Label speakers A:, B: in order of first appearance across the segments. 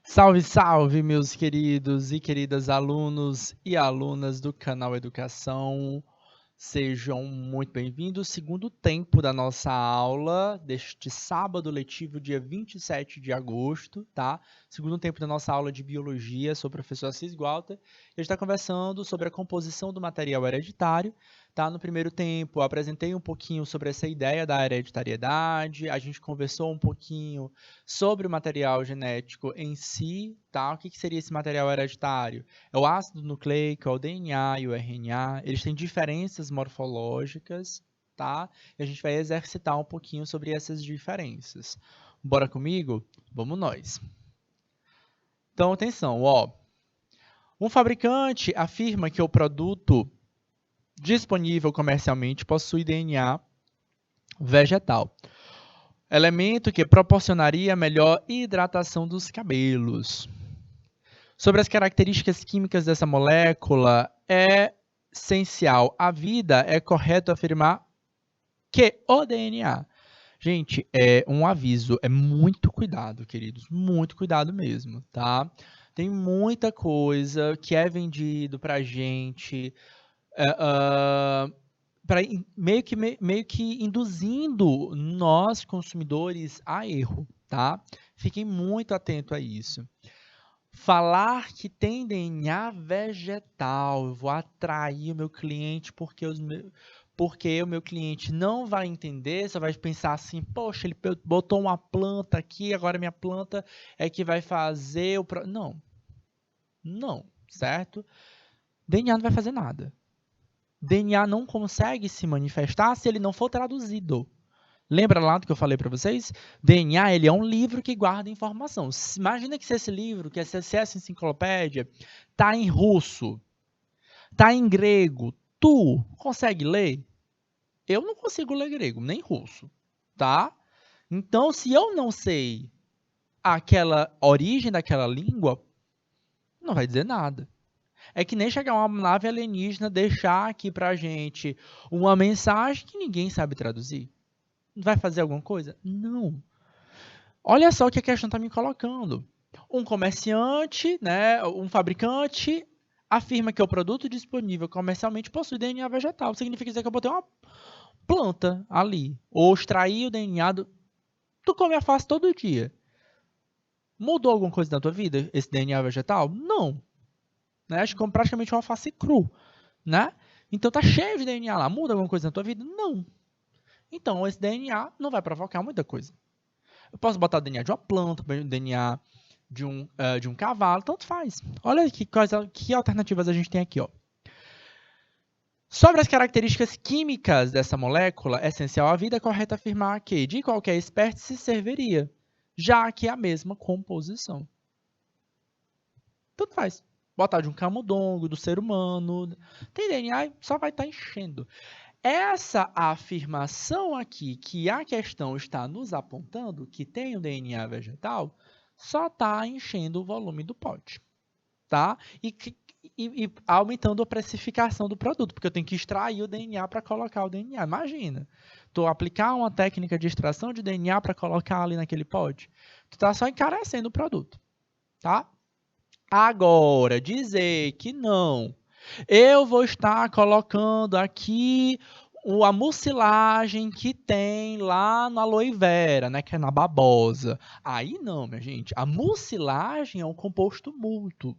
A: Salve, salve, meus queridos e queridas alunos e alunas do canal Educação. Sejam muito bem-vindos. Segundo tempo da nossa aula deste sábado letivo, dia 27 de agosto, tá? Segundo tempo da nossa aula de biologia, sou o professor Assis Gualter. E a gente está conversando sobre a composição do material hereditário, tá? No primeiro tempo, eu apresentei um pouquinho sobre essa ideia da hereditariedade, a gente conversou um pouquinho sobre o material genético em si, tá? O que seria esse material hereditário? É o ácido nucleico, é o DNA e o RNA. Eles têm diferenças morfológicas, tá? E a gente vai exercitar um pouquinho sobre essas diferenças. Bora comigo? Vamos nós. Então, atenção, ó. Um fabricante afirma que o produto disponível comercialmente possui DNA vegetal, elemento que proporcionaria melhor hidratação dos cabelos. Sobre as características químicas dessa molécula, é essencial à vida, é correto afirmar que o DNA. Gente, é um aviso, é muito cuidado, queridos, muito cuidado mesmo, tá? Tem muita coisa que é vendido pra gente, meio que induzindo nós, consumidores, a erro, tá? Fiquem muito atentos a isso. Falar que tem DNA vegetal, eu vou atrair o meu cliente porque o meu cliente não vai entender, só vai pensar assim, poxa, ele botou uma planta aqui, agora minha planta é que vai fazer o... Não, não, certo? DNA não vai fazer nada. DNA não consegue se manifestar se ele não for traduzido. Lembra lá do que eu falei para vocês? DNA, ele é um livro que guarda informação. Imagina que se esse livro, que se essa enciclopédia, tá em russo, tá em grego, tu consegue ler? Eu não consigo ler grego, nem russo, tá? Então, se eu não sei aquela origem daquela língua, não vai dizer nada. É que nem chegar uma nave alienígena deixar aqui pra gente uma mensagem que ninguém sabe traduzir. Vai fazer alguma coisa? Não. Olha só o que a questão está me colocando. Um comerciante, né, um fabricante, afirma que o produto disponível comercialmente possui DNA vegetal. Significa dizer que eu botei uma planta ali, ou extrair o DNA do... Tu come alface todo dia. Mudou alguma coisa na tua vida, esse DNA vegetal? Não. Né? Acho que come praticamente um alface cru. Né? Então tá cheio de DNA lá. Muda alguma coisa na tua vida? Não. Então esse DNA não vai provocar muita coisa. Eu posso botar o DNA de uma planta, o DNA de um cavalo, tanto faz. Olha que alternativas a gente tem aqui. Ó. Sobre as características químicas dessa molécula, é essencial à vida, é correto afirmar que de qualquer espécie se serviria, já que é a mesma composição. Tanto faz. Botar de um camundongo, do ser humano, tem DNA, só vai estar enchendo. Essa afirmação aqui, que a questão está nos apontando, que tem o DNA vegetal, só está enchendo o volume do pote, tá? E aumentando a precificação do produto, porque eu tenho que extrair o DNA para colocar o DNA. Imagina, tu aplicar uma técnica de extração de DNA para colocar ali naquele pote, tu está só encarecendo o produto, tá? Agora, dizer que não, eu vou estar colocando aqui a mucilagem que tem lá na aloe vera, né, que é na babosa. Aí não, minha gente. A mucilagem é um composto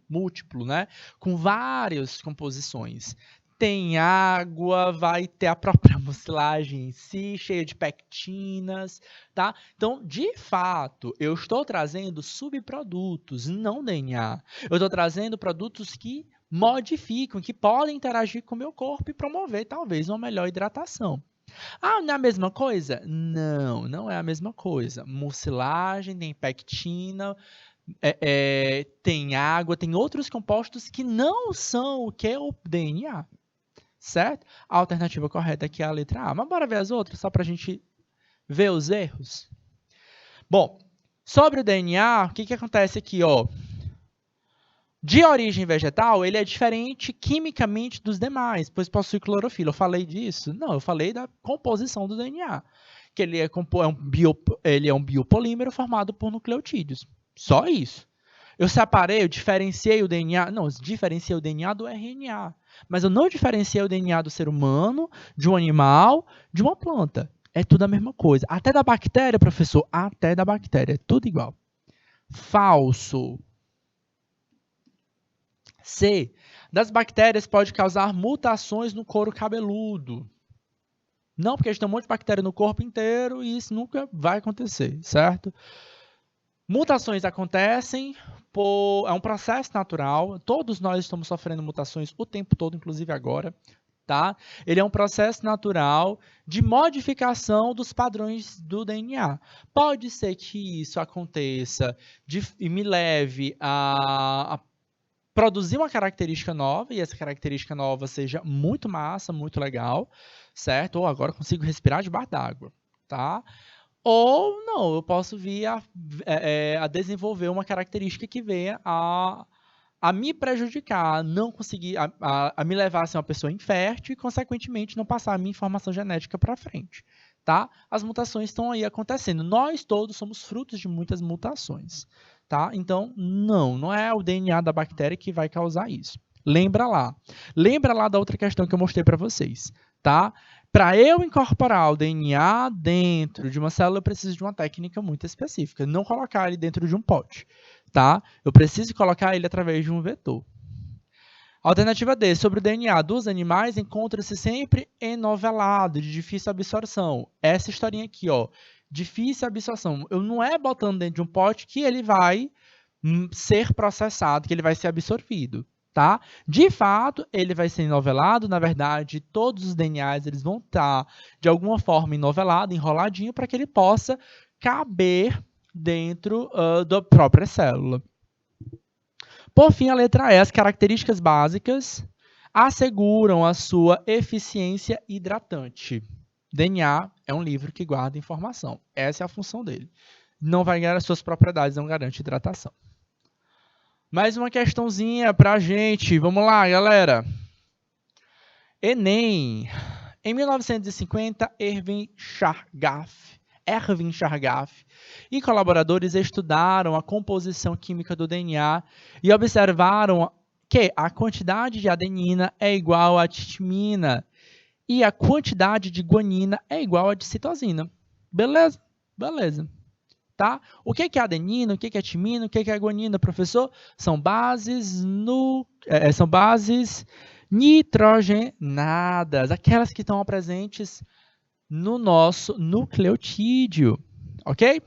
A: múltiplo, né, com várias composições. Tem água, vai ter a própria mucilagem em si, cheia de pectinas, tá? Então, de fato, eu estou trazendo subprodutos, não DNA. Eu estou trazendo produtos que modificam, que podem interagir com o meu corpo e promover, talvez, uma melhor hidratação. Ah, não é a mesma coisa? Não, não é a mesma coisa. Mucilagem, tem pectina, tem água, tem outros compostos que não são o que? O DNA, certo? A alternativa correta aqui é a letra A. Mas bora ver as outras, só para a gente ver os erros. Bom, sobre o DNA, o que acontece aqui? Ó? De origem vegetal, ele é diferente quimicamente dos demais, pois possui clorofila. Eu falei disso? Não, eu falei da composição do DNA, que ele é um biopolímero formado por nucleotídeos. Só isso. Eu separei, eu diferenciei o DNA. Não, eu diferenciei o DNA do RNA. Mas eu não diferenciei o DNA do ser humano, de um animal, de uma planta. É tudo a mesma coisa. Até da bactéria, professor, até da bactéria. É tudo igual. Falso. C. Das bactérias pode causar mutações no couro cabeludo. Não, porque a gente tem um monte de bactéria no corpo inteiro e isso nunca vai acontecer, certo? Mutações acontecem, é um processo natural. Todos nós estamos sofrendo mutações o tempo todo, inclusive agora. Tá? Ele é um processo natural de modificação dos padrões do DNA. Pode ser que isso aconteça e me leve a produzir uma característica nova, e essa característica nova seja muito massa, muito legal, certo? Ou agora eu consigo respirar debaixo d'água, tá? Ou não, eu posso vir a desenvolver uma característica que venha a me prejudicar, a não conseguir, a me levar a ser uma pessoa infértil e, consequentemente, não passar a minha informação genética para frente. Tá? As mutações estão aí acontecendo. Nós todos somos frutos de muitas mutações. Tá? Então, não é o DNA da bactéria que vai causar isso. Lembra lá da outra questão que eu mostrei para vocês. Tá? Para eu incorporar o DNA dentro de uma célula, eu preciso de uma técnica muito específica. Não colocar ele dentro de um pote. Tá? Eu preciso colocar ele através de um vetor. Alternativa D. Sobre o DNA dos animais, encontra-se sempre enovelado, de difícil absorção. Essa historinha aqui, ó, difícil absorção. Eu não é botando dentro de um pote que ele vai ser processado, que ele vai ser absorvido. Tá? De fato, ele vai ser enovelado. Na verdade, todos os DNAs eles vão estar, de alguma forma, enovelados, enroladinho, para que ele possa caber dentro da própria célula. Por fim, a letra E, as características básicas asseguram a sua eficiência hidratante. DNA é um livro que guarda informação. Essa é a função dele. Não vai ganhar as suas propriedades, não garante hidratação. Mais uma questãozinha pra gente. Vamos lá, galera. Enem. Em 1950, Erwin Chargaff e colaboradores estudaram a composição química do DNA e observaram que a quantidade de adenina é igual a timina e a quantidade de guanina é igual a de citosina. Beleza? Beleza. Tá? O que é adenina, o que é timina, o que é guanina, professor? São bases nitrogenadas, aquelas que estão presentes no nosso nucleotídeo, ok?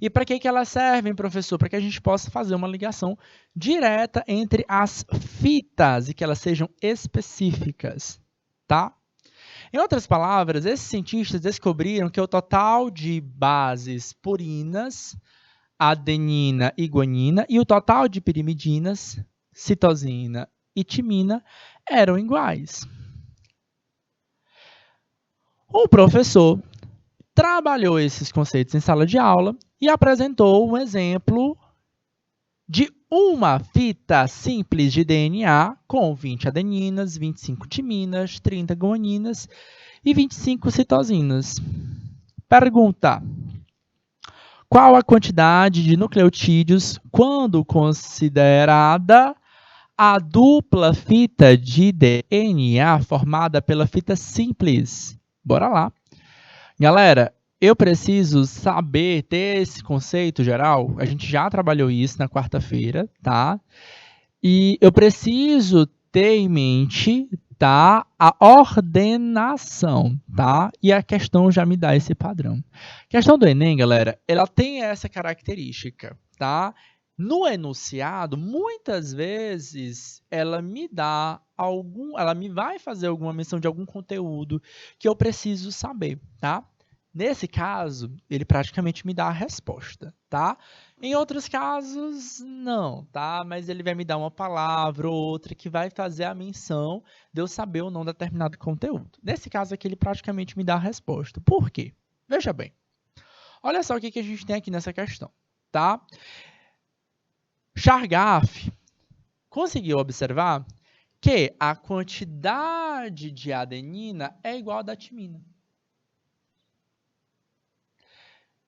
A: E para que elas servem, professor? Para que a gente possa fazer uma ligação direta entre as fitas e que elas sejam específicas, tá? Em outras palavras, esses cientistas descobriram que o total de bases purinas, adenina e guanina, e o total de pirimidinas, citosina e timina, eram iguais. O professor trabalhou esses conceitos em sala de aula e apresentou um exemplo de uma fita simples de DNA com 20 adeninas, 25 timinas, 30 guaninas e 25 citosinas. Pergunta: qual a quantidade de nucleotídeos quando considerada a dupla fita de DNA formada pela fita simples? Bora lá. Galera, eu preciso saber, ter esse conceito geral. A gente já trabalhou isso na quarta-feira, tá? E eu preciso ter em mente, tá, a ordenação, tá? E a questão já me dá esse padrão. A questão do Enem, galera, ela tem essa característica, tá? No enunciado, muitas vezes ela me vai fazer alguma menção de algum conteúdo que eu preciso saber, tá? Nesse caso, ele praticamente me dá a resposta, tá? Em outros casos, não, tá? Mas ele vai me dar uma palavra ou outra que vai fazer a menção de eu saber ou não determinado conteúdo. Nesse caso aqui, ele praticamente me dá a resposta. Por quê? Veja bem. Olha só o que a gente tem aqui nessa questão, tá? Chargaff conseguiu observar que a quantidade de adenina é igual à da timina.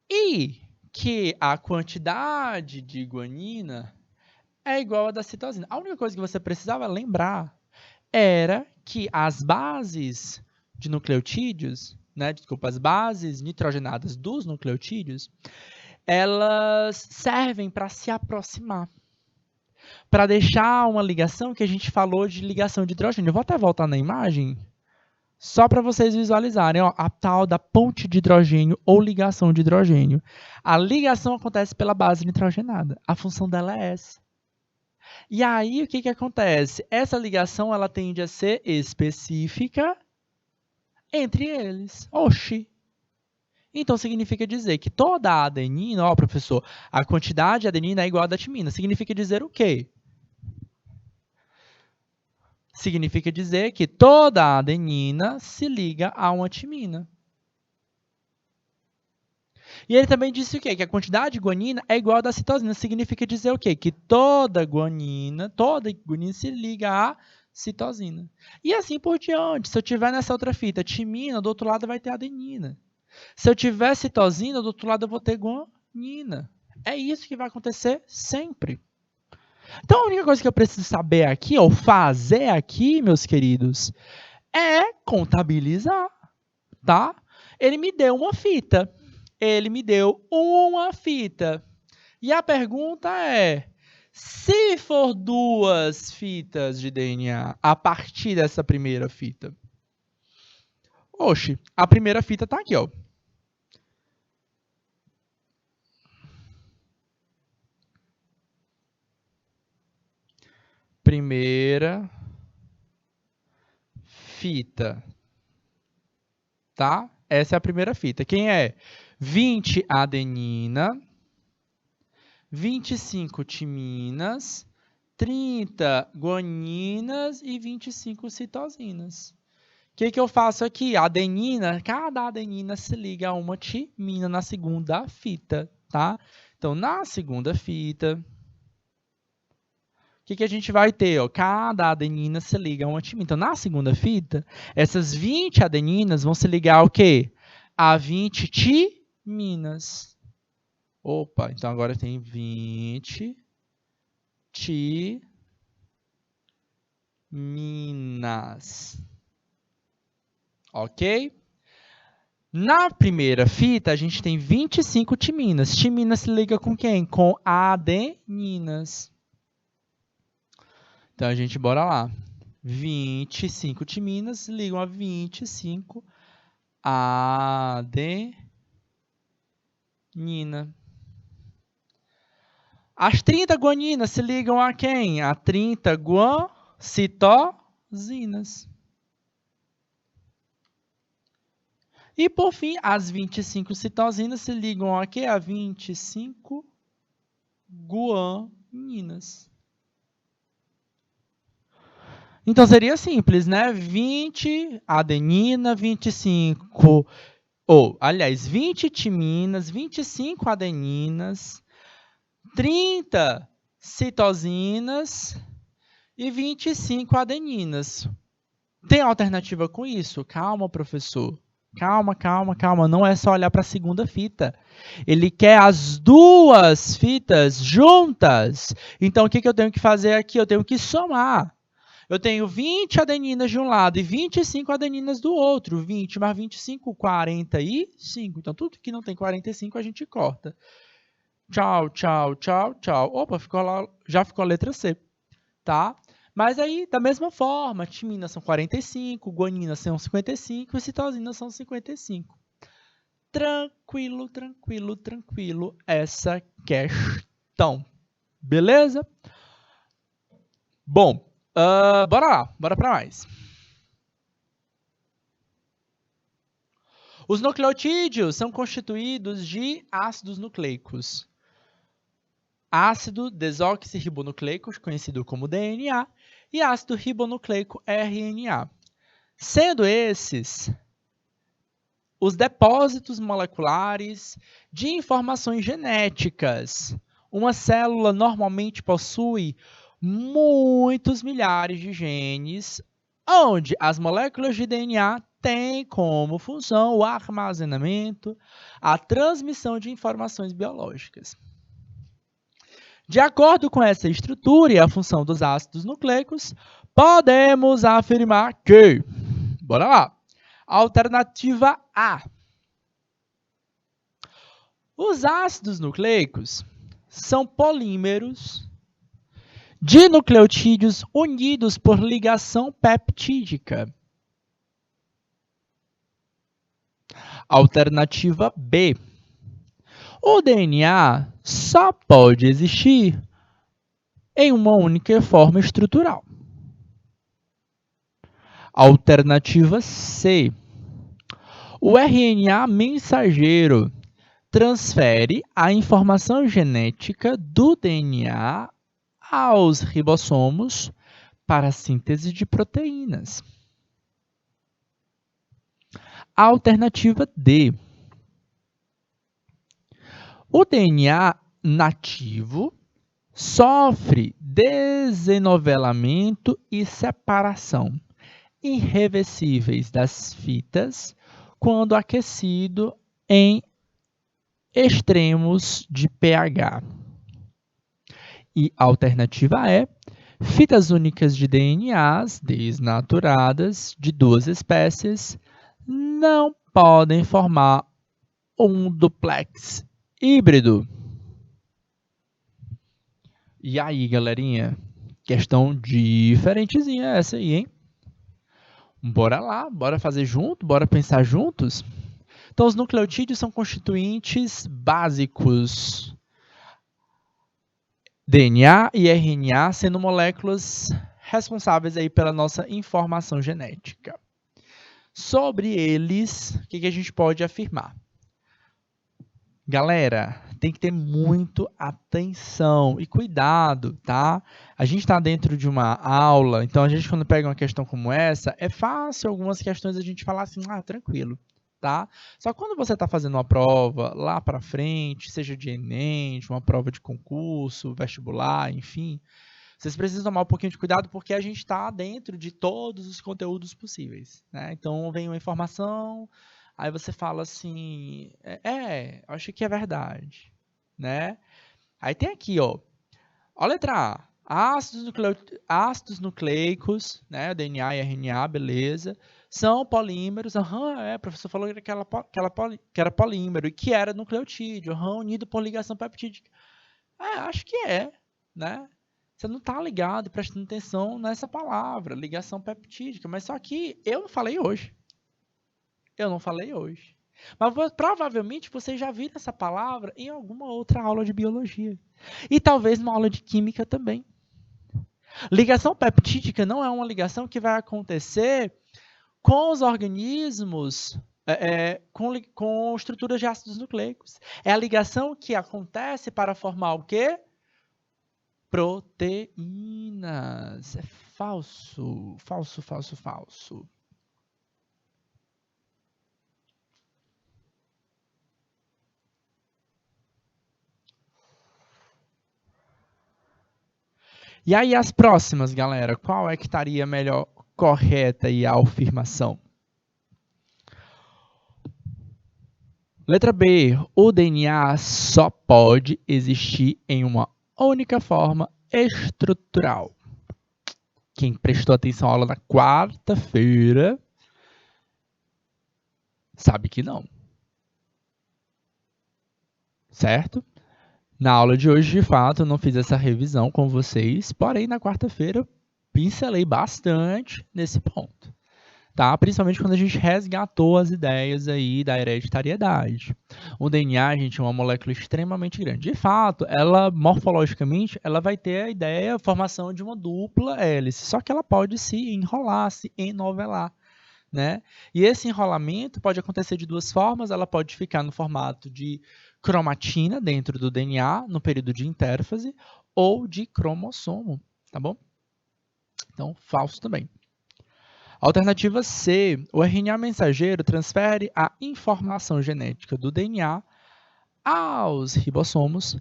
A: E que a quantidade de guanina é igual à da citosina. A única coisa que você precisava lembrar era que as bases de nucleotídeos, as bases nitrogenadas dos nucleotídeos, elas servem para se aproximar, para deixar uma ligação que a gente falou de ligação de hidrogênio. Eu vou até voltar na imagem, só para vocês visualizarem, ó, a tal da ponte de hidrogênio ou ligação de hidrogênio. A ligação acontece pela base nitrogenada. A função dela é essa. E aí, o que acontece? Essa ligação ela tende a ser específica entre eles. Oxi! Então, significa dizer que toda a adenina, ó, professor, a quantidade de adenina é igual a da timina. Significa dizer o quê? Significa dizer que toda a adenina se liga a uma timina. E ele também disse o quê? Que a quantidade de guanina é igual a da citosina. Significa dizer o quê? Que toda guanina se liga à citosina. E assim por diante. Se eu tiver nessa outra fita timina, do outro lado vai ter adenina. Se eu tiver citosina, do outro lado eu vou ter guanina. É isso que vai acontecer sempre. Então, a única coisa que eu preciso saber aqui, ou fazer aqui, meus queridos, é contabilizar, tá? Ele me deu uma fita. E a pergunta é, se for 2 fitas de DNA a partir dessa primeira fita? Oxe, a primeira fita está aqui, ó. Primeira fita, tá? Essa é a primeira fita. Quem é? 20 adenina, 25 timinas, 30 guaninas e 25 citosinas. O que eu faço aqui? Adenina, cada adenina se liga a uma timina na segunda fita, tá? Então, na segunda fita, o que a gente vai ter? Ó? Cada adenina se liga a uma timina. Então, na segunda fita, essas 20 adeninas vão se ligar ao quê? A 20 timinas. Opa, então agora tem 20 timinas. Ok? Na primeira fita, a gente tem 25 timinas. Timina se liga com quem? Com adeninas. Então, a gente bora lá. 25 timinas se ligam a 25 adenina. As 30 guaninas se ligam a quem? A 30 citosinas. E, por fim, as 25 citosinas se ligam a quê? A 25 guaninas. Então, seria simples, né? 20 adenina, 25... aliás, 20 timinas, 25 adeninas, 30 citosinas e 25 adeninas. Tem alternativa com isso? Calma, professor. Calma, calma, calma. Não é só olhar para a segunda fita. Ele quer as 2 fitas juntas. Então, o que eu tenho que fazer aqui? Eu tenho que somar. Eu tenho 20 adeninas de um lado e 25 adeninas do outro. 20 mais 25, 45. Então, tudo que não tem 45, a gente corta. Tchau, tchau, tchau, tchau. Opa, já ficou a letra C, tá? Mas aí, da mesma forma, timinas são 45, guaninas são 55 e citosinas são 55. Tranquilo, tranquilo, tranquilo essa questão. Beleza? Bom, bora lá, bora para mais. Os nucleotídeos são constituídos de ácidos nucleicos. Ácido desoxirribonucleico, conhecido como DNA, e ácido ribonucleico, RNA. Sendo esses os depósitos moleculares de informações genéticas. Uma célula normalmente possui muitos milhares de genes, onde as moléculas de DNA tem como função o armazenamento, a transmissão de informações biológicas. De acordo com essa estrutura e a função dos ácidos nucleicos, podemos afirmar que, bora lá, alternativa A. Os ácidos nucleicos são polímeros de nucleotídeos unidos por ligação peptídica. Alternativa B. O DNA só pode existir em uma única forma estrutural. Alternativa C. O RNA mensageiro transfere a informação genética do DNA aos ribossomos para a síntese de proteínas. Alternativa D. O DNA nativo sofre desenovelamento e separação irreversíveis das fitas quando aquecido em extremos de pH. E alternativa E, fitas únicas de DNAs desnaturadas de duas espécies não podem formar um duplex híbrido. E aí, galerinha? Questão diferentezinha essa aí, hein? Bora lá, bora fazer junto, bora pensar juntos? Então, os nucleotídeos são constituintes básicos. DNA e RNA sendo moléculas responsáveis aí pela nossa informação genética. Sobre eles, o que a gente pode afirmar? Galera, tem que ter muito atenção e cuidado, tá? A gente está dentro de uma aula, então a gente quando pega uma questão como essa, é fácil algumas questões a gente falar assim, tranquilo, tá? Só que quando você está fazendo uma prova lá para frente, seja de Enem, de uma prova de concurso, vestibular, enfim, vocês precisam tomar um pouquinho de cuidado porque a gente está dentro de todos os conteúdos possíveis, né? Então vem uma informação, aí você fala assim, acho que é verdade, né? Aí tem aqui, ó a letra A, ácidos nucleicos, né, DNA e RNA, beleza, são polímeros, o professor falou que era polímero e que era nucleotídeo, unido por ligação peptídica. Acho que é, né? Você não está ligado, prestando atenção nessa palavra, ligação peptídica, mas só que eu não falei hoje. Mas provavelmente vocês já viram essa palavra em alguma outra aula de biologia. E talvez numa aula de química também. Ligação peptídica não é uma ligação que vai acontecer com os organismos com estruturas de ácidos nucleicos. É a ligação que acontece para formar o quê? Proteínas. É falso, falso, falso, falso. E aí as próximas, galera, qual é que estaria melhor correta aí a afirmação? Letra B, o DNA só pode existir em uma única forma estrutural. Quem prestou atenção à aula da quarta-feira sabe que não. Certo? Na aula de hoje, de fato, eu não fiz essa revisão com vocês, porém, na quarta-feira, eu pincelei bastante nesse ponto. Tá? Principalmente quando a gente resgatou as ideias aí da hereditariedade. O DNA, gente, é uma molécula extremamente grande. De fato, ela, morfologicamente, ela vai ter a ideia, a formação de uma dupla hélice, só que ela pode se enrolar, se enovelar. Né? E esse enrolamento pode acontecer de duas formas, ela pode ficar no formato de cromatina dentro do DNA, no período de intérfase, ou de cromossomo, tá bom? Então, falso também. Alternativa C, o RNA mensageiro transfere a informação genética do DNA aos ribossomos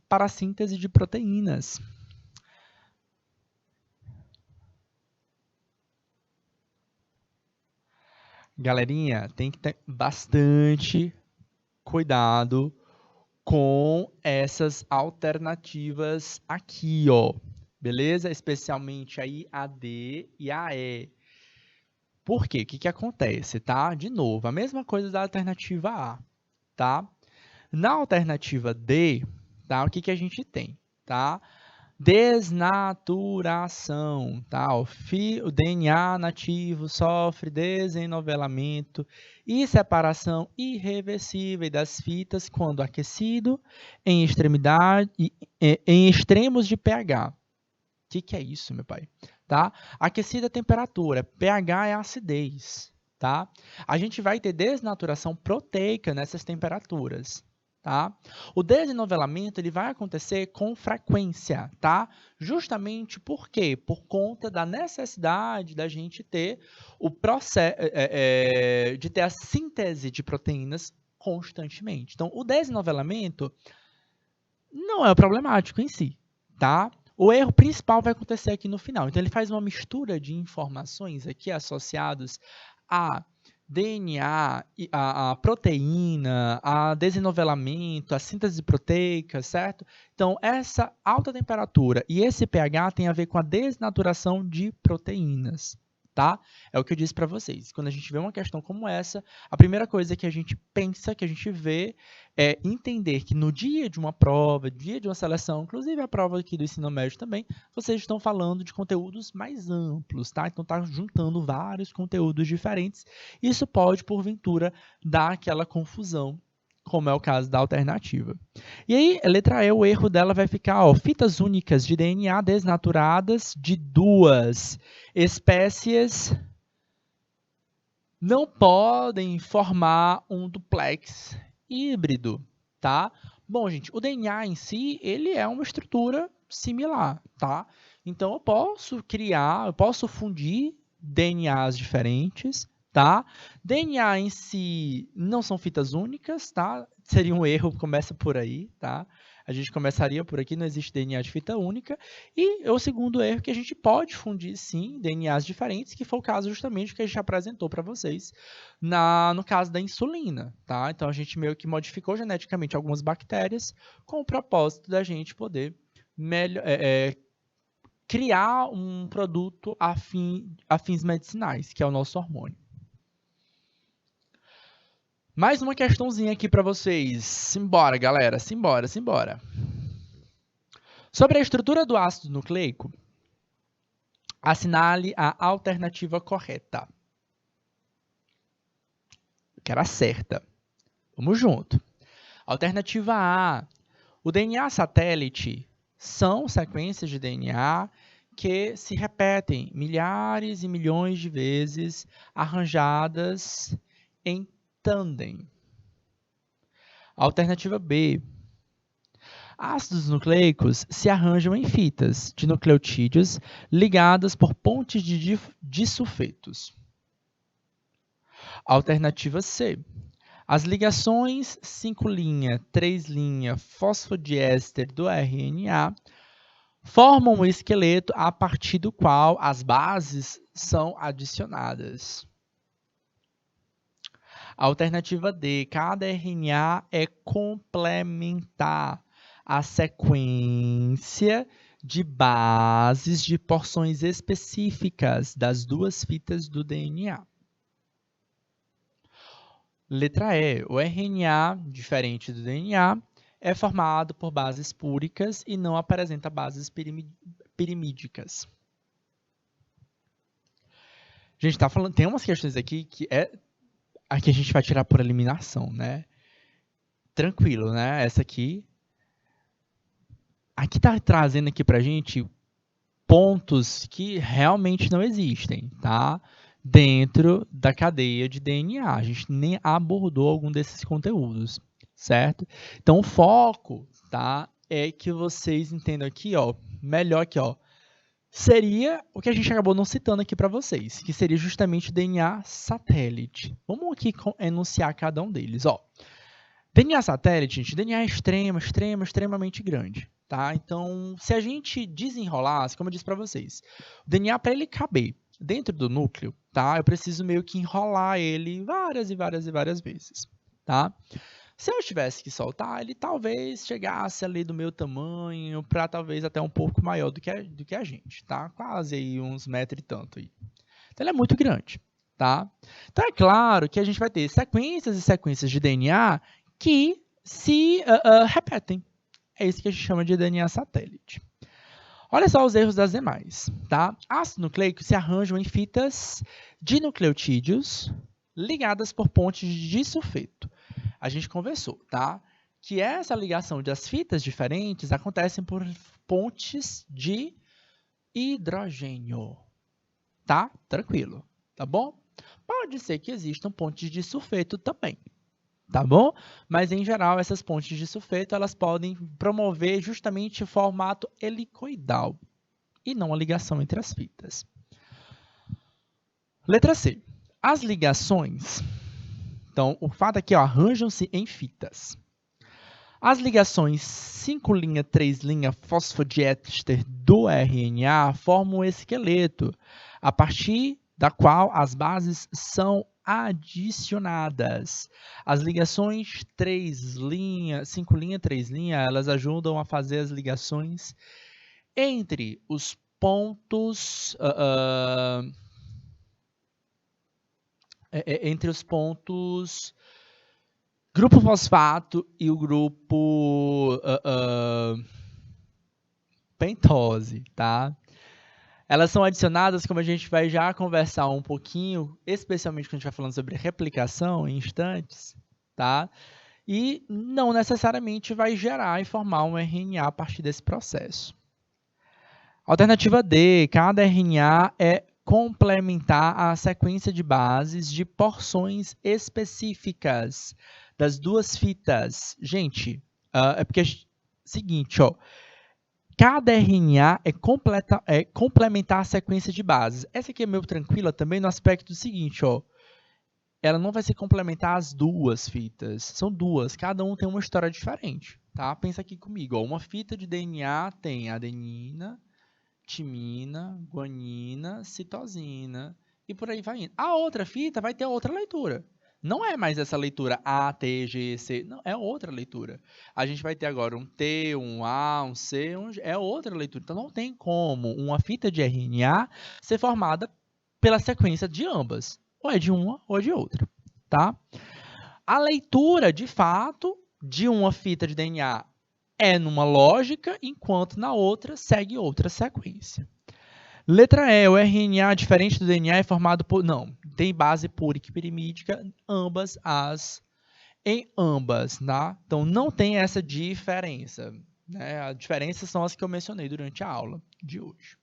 A: para a síntese de proteínas. Galerinha, tem que ter bastante cuidado com essas alternativas aqui, ó. Beleza? Especialmente aí a D e a E. Por quê? O que acontece, tá? De novo, a mesma coisa da alternativa A, tá? Na alternativa D, tá? O que a gente tem, tá? Desnaturação, tá? O DNA nativo sofre desenovelamento e separação irreversível das fitas quando aquecido em em extremos de pH. O que é isso, meu pai? Tá? Aquecida a temperatura, pH é a acidez, tá? A gente vai ter desnaturação proteica nessas temperaturas, tá? O desenovelamento ele vai acontecer com frequência, tá? Justamente por quê? Por conta da necessidade da gente ter o processo de ter a síntese de proteínas constantemente. Então, o desenovelamento não é problemático em si, tá? O erro principal vai acontecer aqui no final. Então, ele faz uma mistura de informações aqui associadas a DNA, a proteína, a desenovelamento, a síntese proteica, certo? Então, essa alta temperatura e esse pH tem a ver com a desnaturação de proteínas, tá? É o que eu disse para vocês. Quando a gente vê uma questão como essa, a primeira coisa que a gente pensa, que a gente vê, é entender que no dia de uma prova, dia de uma seleção, inclusive a prova aqui do ensino médio também, vocês estão falando de conteúdos mais amplos, tá? Então, tá juntando vários conteúdos diferentes. Isso pode, porventura, dar aquela confusão, como é o caso da alternativa. E aí, a letra E, o erro dela vai ficar, ó, fitas únicas de DNA desnaturadas de duas espécies não podem formar um duplex híbrido, tá? Bom, gente, o DNA em si, ele é uma estrutura similar, tá? Então, eu posso fundir DNAs diferentes, tá? DNA em si não são fitas únicas, tá? Seria um erro, começa por aí, tá? A gente começaria por aqui, não existe DNA de fita única. E o segundo erro é que a gente pode fundir, sim, DNAs diferentes, que foi o caso justamente que a gente apresentou para vocês no caso da insulina, tá? Então, a gente meio que modificou geneticamente algumas bactérias com o propósito da gente poder criar um produto a fins medicinais, que é o nosso hormônio. Mais uma questãozinha aqui para vocês. Simbora, galera. Simbora. Sobre a estrutura do ácido nucleico, assinale a alternativa correta. Eu quero a certa. Vamos junto. Alternativa A. O DNA satélite são sequências de DNA que se repetem milhares e milhões de vezes, arranjadas em tandem. Alternativa B. Ácidos nucleicos se arranjam em fitas de nucleotídeos ligadas por pontes de disulfetos. Alternativa C. As ligações 5' 3' fosfodiéster do RNA formam um esqueleto a partir do qual as bases são adicionadas. Alternativa D. Cada RNA é complementar a sequência de bases de porções específicas das duas fitas do DNA. Letra E. O RNA, diferente do DNA, é formado por bases púricas e não apresenta bases pirimídicas. A gente está falando, tem umas questões aqui que aqui a gente vai tirar por eliminação, né? Tranquilo, né? Essa aqui está trazendo aqui para a gente pontos que realmente não existem, tá? Dentro da cadeia de DNA. A gente nem abordou algum desses conteúdos, certo? Então, o foco, tá? É que vocês entendam aqui, ó, melhor aqui, ó, seria o que a gente acabou não citando aqui para vocês, que seria justamente o DNA satélite. Vamos aqui enunciar cada um deles, ó. DNA satélite, gente, DNA é extremamente grande, tá? Então, se a gente desenrolasse, como eu disse para vocês, o DNA, para ele caber dentro do núcleo, tá? Eu preciso meio que enrolar ele várias e várias e várias vezes, tá? Se eu tivesse que soltar, ele talvez chegasse ali do meu tamanho para talvez até um pouco maior do que a gente, tá? Quase aí uns metros e tanto aí. Então ele é muito grande, tá? Então é claro que a gente vai ter sequências e sequências de DNA que se repetem. É isso que a gente chama de DNA satélite. Olha só os erros das demais, tá? Ácidos nucleicos se arranjam em fitas de nucleotídeos ligadas por pontes de disulfeto. A gente conversou, tá? Que essa ligação das fitas diferentes acontecem por pontes de hidrogênio, tá? Tranquilo, tá bom? Pode ser que existam pontes de sulfeto também, tá bom? Mas, em geral, essas pontes de sulfeto, elas podem promover justamente o formato helicoidal e não a ligação entre as fitas. Letra C. As ligações, então, o fato é que arranjam-se em fitas. As ligações 5' 3' fosfodiéster do RNA formam um esqueleto, a partir da qual as bases são adicionadas. As ligações 5' 3', elas ajudam a fazer as ligações entre os pontos grupo fosfato e o grupo pentose, tá? Elas são adicionadas, como a gente vai já conversar um pouquinho, especialmente quando a gente vai falando sobre replicação em instantes, tá? E não necessariamente vai gerar e formar um RNA a partir desse processo. Alternativa D, cada RNA é complementar a sequência de bases de porções específicas das duas fitas. Gente, é porque é o seguinte, ó, cada RNA é complementar a sequência de bases. Essa aqui é meio tranquila também no aspecto seguinte, ó, ela não vai se complementar as duas fitas. São duas, cada um tem uma história diferente, tá? Pensa aqui comigo, ó, uma fita de DNA tem adenina, timina, guanina, citosina e por aí vai indo. A outra fita vai ter outra leitura. Não é mais essa leitura A, T, G, C. Não, é outra leitura. A gente vai ter agora um T, um A, um C, um G. É outra leitura. Então, não tem como uma fita de RNA ser formada pela sequência de ambas. Ou é de uma ou é de outra. Tá? A leitura, de fato, de uma fita de DNA é numa lógica, enquanto na outra segue outra sequência. Letra E, o RNA, diferente do DNA, é formado por... Não, tem base púrica e pirimídica em ambas, tá? Então, não tem essa diferença, né? A diferença são as que eu mencionei durante a aula de hoje.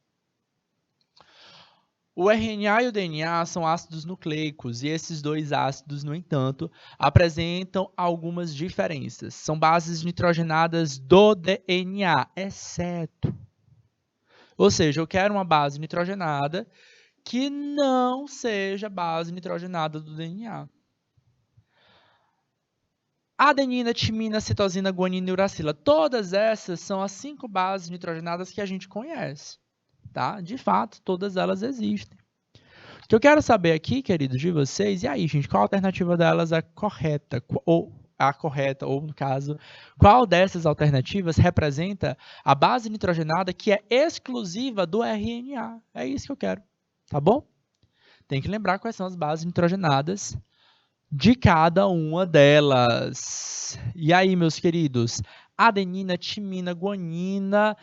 A: O RNA e o DNA são ácidos nucleicos, e esses dois ácidos, no entanto, apresentam algumas diferenças. São bases nitrogenadas do DNA, exceto. Ou seja, eu quero uma base nitrogenada que não seja base nitrogenada do DNA. Adenina, timina, citosina, guanina e uracila. Todas essas são as 5 bases nitrogenadas que a gente conhece. Tá? De fato, todas elas existem. O que eu quero saber aqui, queridos, de vocês, e aí, gente, qual a alternativa delas é correta? Ou no caso, qual dessas alternativas representa a base nitrogenada que é exclusiva do RNA? É isso que eu quero, tá bom? Tem que lembrar quais são as bases nitrogenadas de cada uma delas. E aí, meus queridos, adenina, timina, guanina,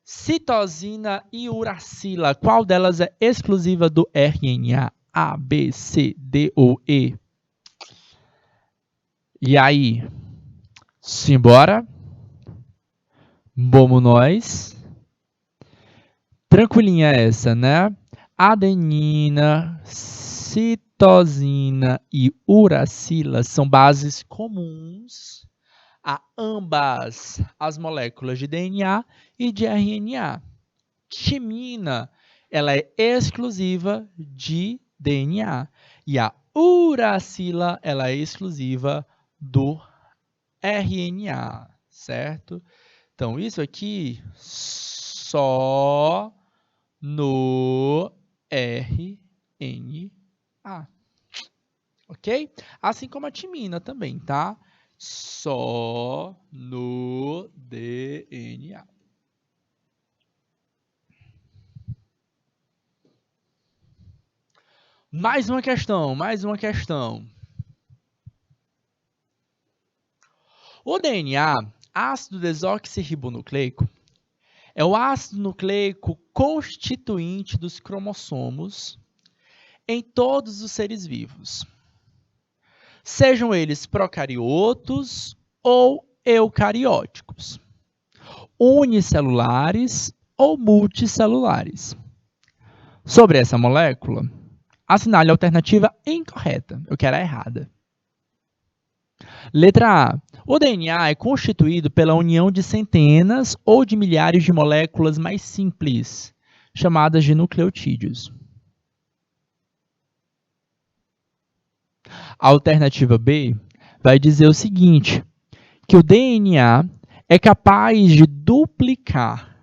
A: citosina e uracila, qual delas é exclusiva do RNA? A, B, C, D ou E? E aí? Simbora? Vamos nós. Tranquilinha essa, né? Adenina, citosina e uracila são bases comuns a ambas as moléculas de DNA e de RNA. Timina, ela é exclusiva de DNA. E a uracila, ela é exclusiva do RNA, certo? Então, isso aqui só no RNA, A. Ok? Assim como a timina também, tá? Só no DNA. Mais uma questão, mais uma questão. O DNA, ácido desoxirribonucleico, é o ácido nucleico constituinte dos cromossomos em todos os seres vivos, sejam eles procariotos ou eucarióticos, unicelulares ou multicelulares. Sobre essa molécula, assinale a alternativa incorreta. Eu quero a errada. Letra A. O DNA é constituído pela união de centenas ou de milhares de moléculas mais simples, chamadas de nucleotídeos. A alternativa B vai dizer o seguinte, que o DNA é capaz de duplicar,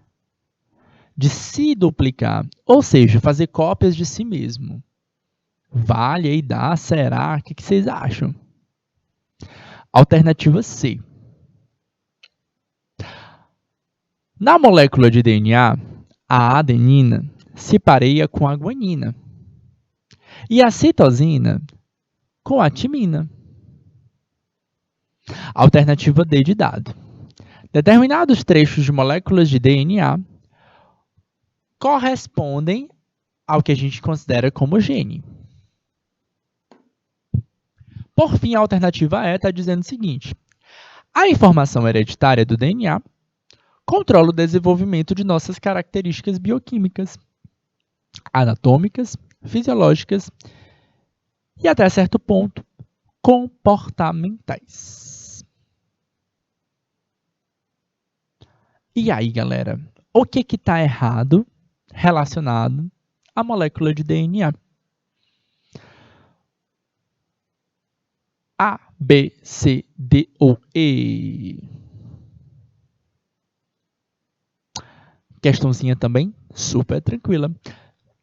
A: de se duplicar, ou seja, fazer cópias de si mesmo. Vale aí dá? Será? O que vocês acham? Alternativa C. Na molécula de DNA, a adenina se pareia com a guanina e a citosina com a timina. Alternativa D de dado. Determinados trechos de moléculas de DNA correspondem ao que a gente considera como gene. Por fim, a alternativa E está dizendo o seguinte: a informação hereditária do DNA controla o desenvolvimento de nossas características bioquímicas, anatômicas, fisiológicas e, até certo ponto, comportamentais. E aí, galera, o que está errado relacionado à molécula de DNA? A, B, C, D ou E? Questãozinha também super tranquila.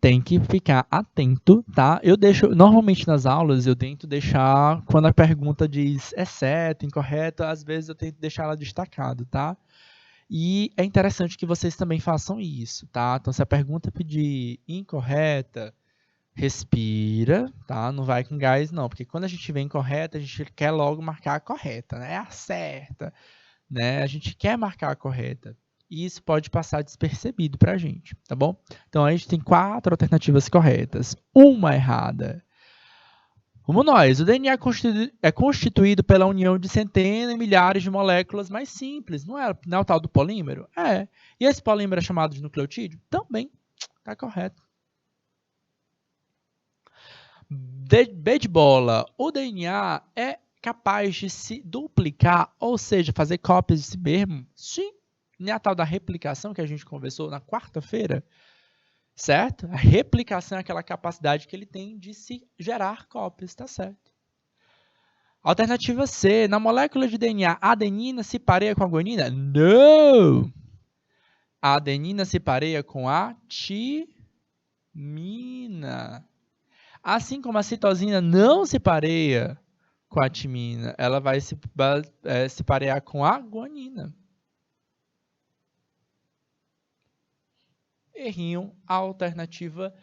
A: Tem que ficar atento, tá? Eu deixo, normalmente nas aulas, eu tento deixar, quando a pergunta diz é certo, incorreto, às vezes eu tento deixar ela destacado, tá? E é interessante que vocês também façam isso, tá? Então, se a pergunta pedir incorreta, respira, tá? Não vai com gás, não, porque quando a gente vê incorreta, a gente quer logo marcar a correta, né? A certa, né? A gente quer marcar a correta. E isso pode passar despercebido para a gente, tá bom? Então, a gente tem 4 alternativas corretas, uma errada. Vamos nós. O DNA é constituído pela união de centenas e milhares de moléculas mais simples. Não é o tal do polímero? É. E esse polímero é chamado de nucleotídeo? Também. Está correto. B de bola. O DNA é capaz de se duplicar, ou seja, fazer cópias de si mesmo? Sim. Não é a tal da replicação que a gente conversou na quarta-feira? Certo? A replicação é aquela capacidade que ele tem de se gerar cópias, tá certo? Alternativa C. Na molécula de DNA, a adenina se pareia com a guanina? Não! A adenina se pareia com a timina. Assim como a citosina não se pareia com a timina, ela vai se parear com a guanina. Errinho, alternativa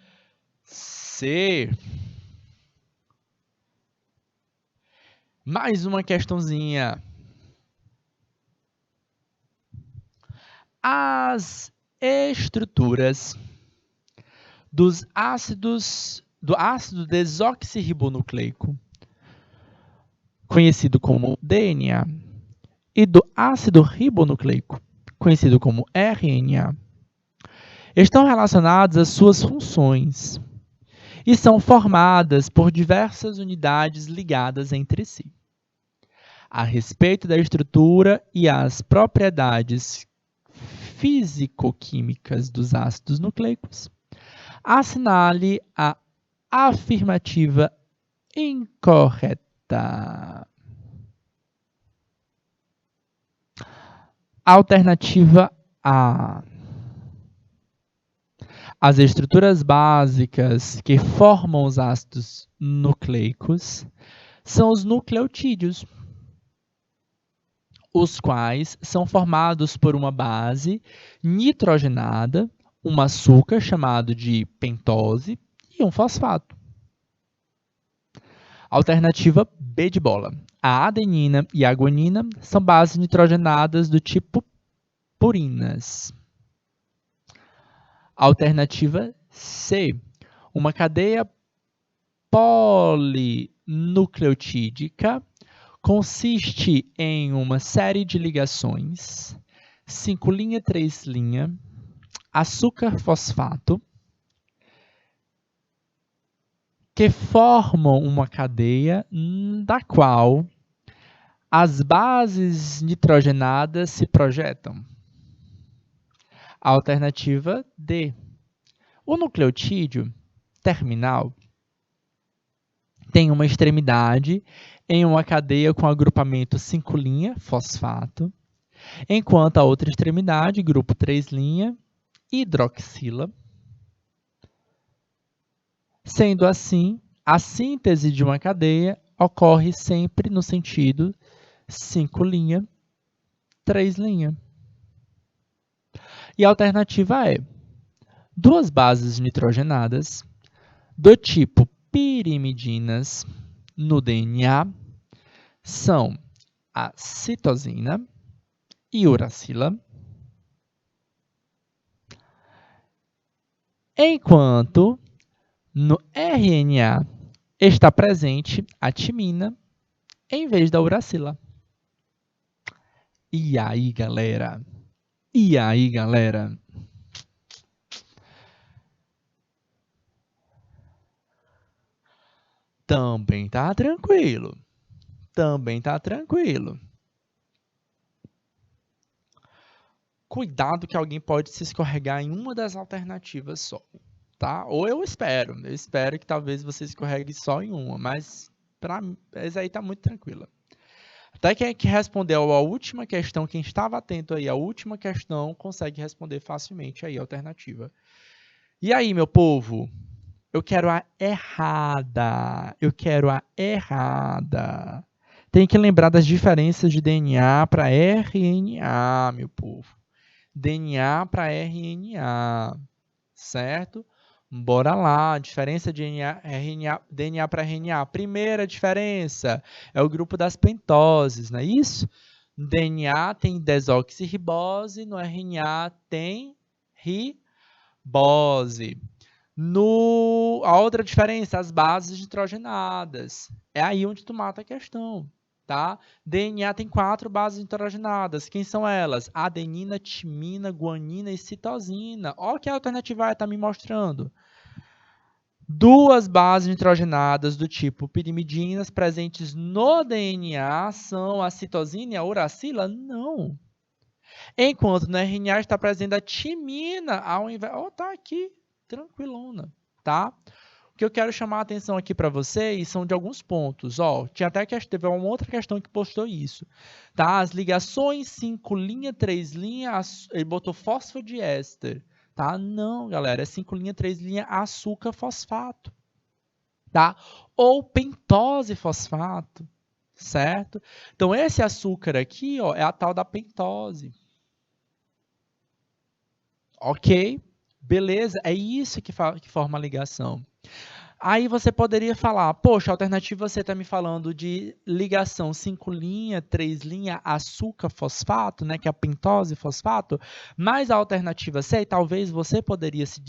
A: C. Mais uma questãozinha. As estruturas do ácido desoxirribonucleico, conhecido como DNA, e do ácido ribonucleico, conhecido como RNA, estão relacionados às suas funções e são formadas por diversas unidades ligadas entre si. A respeito da estrutura e as propriedades físico-químicas dos ácidos nucleicos, assinale a afirmativa incorreta. Alternativa A. As estruturas básicas que formam os ácidos nucleicos são os nucleotídeos, os quais são formados por uma base nitrogenada, um açúcar chamado de pentose e um fosfato. Alternativa B de bola. A adenina e a guanina são bases nitrogenadas do tipo purinas. Alternativa C. Uma cadeia polinucleotídica consiste em uma série de ligações, 5' 3', açúcar fosfato, que formam uma cadeia da qual as bases nitrogenadas se projetam. Alternativa D. O nucleotídeo terminal tem uma extremidade em uma cadeia com agrupamento 5' fosfato, enquanto a outra extremidade, grupo 3' hidroxila. Sendo assim, a síntese de uma cadeia ocorre sempre no sentido 5' 3'. E a alternativa é: duas bases nitrogenadas do tipo pirimidinas no DNA são a citosina e uracila, enquanto no RNA está presente a timina em vez da uracila. E aí, galera? E aí, galera? Também tá tranquilo. Também tá tranquilo. Cuidado que alguém pode se escorregar em uma das alternativas só, tá? Ou eu espero que talvez você escorregue só em uma, mas para mim, essa aí tá muito tranquila. Até quem respondeu a última questão, quem estava atento aí à última questão, consegue responder facilmente aí a alternativa. E aí, meu povo? Eu quero a errada. Eu quero a errada. Tem que lembrar das diferenças de DNA para RNA, meu povo. DNA para RNA, certo? Bora lá, diferença de DNA para RNA. Primeira diferença é o grupo das pentoses, não é isso? No DNA tem desoxirribose, no RNA tem ribose. A outra diferença, as bases nitrogenadas. É aí onde tu mata a questão, tá? DNA tem 4 bases nitrogenadas. Quem são elas? Adenina, timina, guanina e citosina. Olha o que a alternativa A está me mostrando. 2 bases nitrogenadas do tipo pirimidinas presentes no DNA são a citosina e a uracila? Não. Enquanto no RNA está presente a timina ao invés... tá aqui, tranquilona, tá? O que eu quero chamar a atenção aqui para vocês são de alguns pontos. Tinha até teve uma outra questão que postou isso. Tá? As ligações 5', 3', ele botou fosfodiéster. Tá? Não, galera, é 5', 3', açúcar fosfato. Tá? Ou pentose fosfato, certo? Então, esse açúcar aqui é a tal da pentose. Ok? Beleza? É isso que forma a ligação. Aí você poderia falar, poxa, a alternativa você está me falando de ligação 5', 3', açúcar fosfato, né, que é a pentose fosfato, mas a alternativa C, talvez você poderia se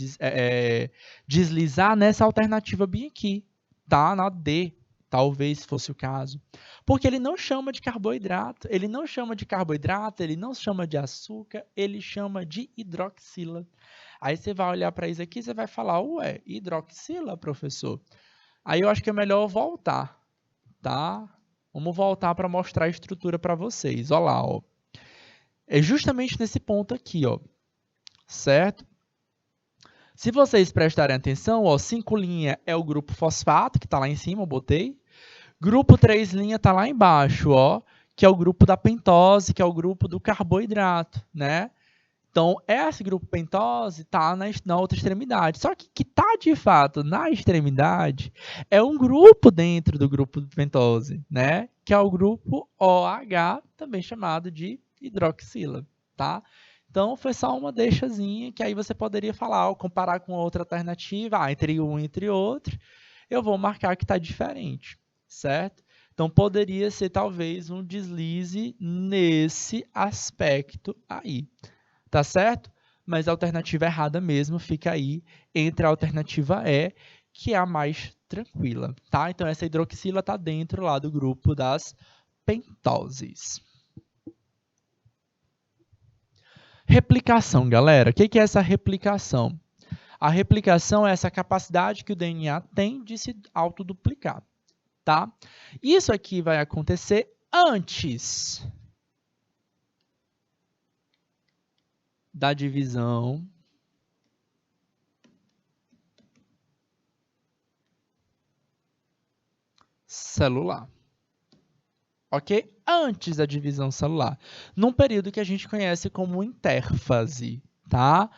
A: deslizar nessa alternativa bem aqui, tá? Na D, talvez fosse o caso. Porque ele não chama de carboidrato, ele não chama de açúcar, ele chama de hidroxila. Aí você vai olhar para isso aqui e você vai falar, ué, hidroxila, professor? Aí eu acho que é melhor voltar, tá? Vamos voltar para mostrar a estrutura para vocês. Olha lá, ó. É justamente nesse ponto aqui, ó. Certo? Se vocês prestarem atenção, ó, 5' é o grupo fosfato, que está lá em cima, eu botei. Grupo 3' está lá embaixo, ó, que é o grupo da pentose, que é o grupo do carboidrato, né? Então, esse grupo pentose está na outra extremidade. Só que está, de fato, na extremidade é um grupo dentro do grupo pentose, né? Que é o grupo OH, também chamado de hidroxila, tá? Então, foi só uma deixazinha que aí você poderia falar, ou comparar com outra alternativa, entre um e entre outro, eu vou marcar que está diferente, certo? Então, poderia ser talvez um deslize nesse aspecto aí. Tá certo? Mas a alternativa errada mesmo fica aí entre a alternativa E, que é a mais tranquila, tá? Então, essa hidroxila está dentro lá do grupo das pentoses. Replicação, galera. O que é essa replicação? A replicação é essa capacidade que o DNA tem de se autoduplicar, tá? Isso aqui vai acontecer antes da divisão celular. Ok? Antes da divisão celular. Num período que a gente conhece como intérfase, tá?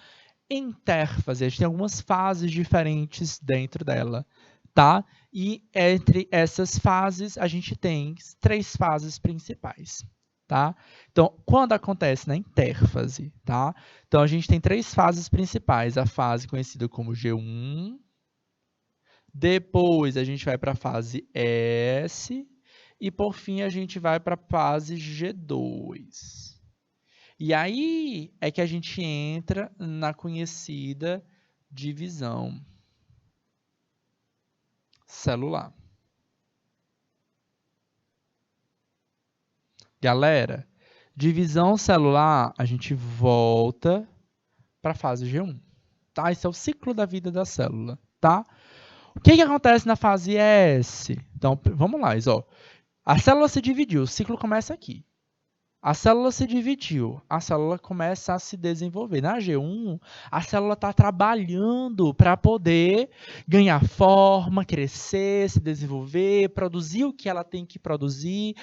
A: Intérfase, a gente tem algumas fases diferentes dentro dela, tá? E entre essas fases, a gente tem 3 fases principais, tá? Então, quando acontece na intérfase, tá? Então, a gente tem 3 fases principais. A fase conhecida como G1, depois a gente vai para a fase S, e por fim a gente vai para a fase G2. E aí é que a gente entra na conhecida divisão celular. Galera, divisão celular, a gente volta para a fase G1. Tá? Esse é o ciclo da vida da célula. Tá? O que acontece na fase S? Então, vamos lá, ó. A célula se dividiu, o ciclo começa aqui. A célula se dividiu, a célula começa a se desenvolver. Na G1, a célula está trabalhando para poder ganhar forma, crescer, se desenvolver, produzir o que ela tem que produzir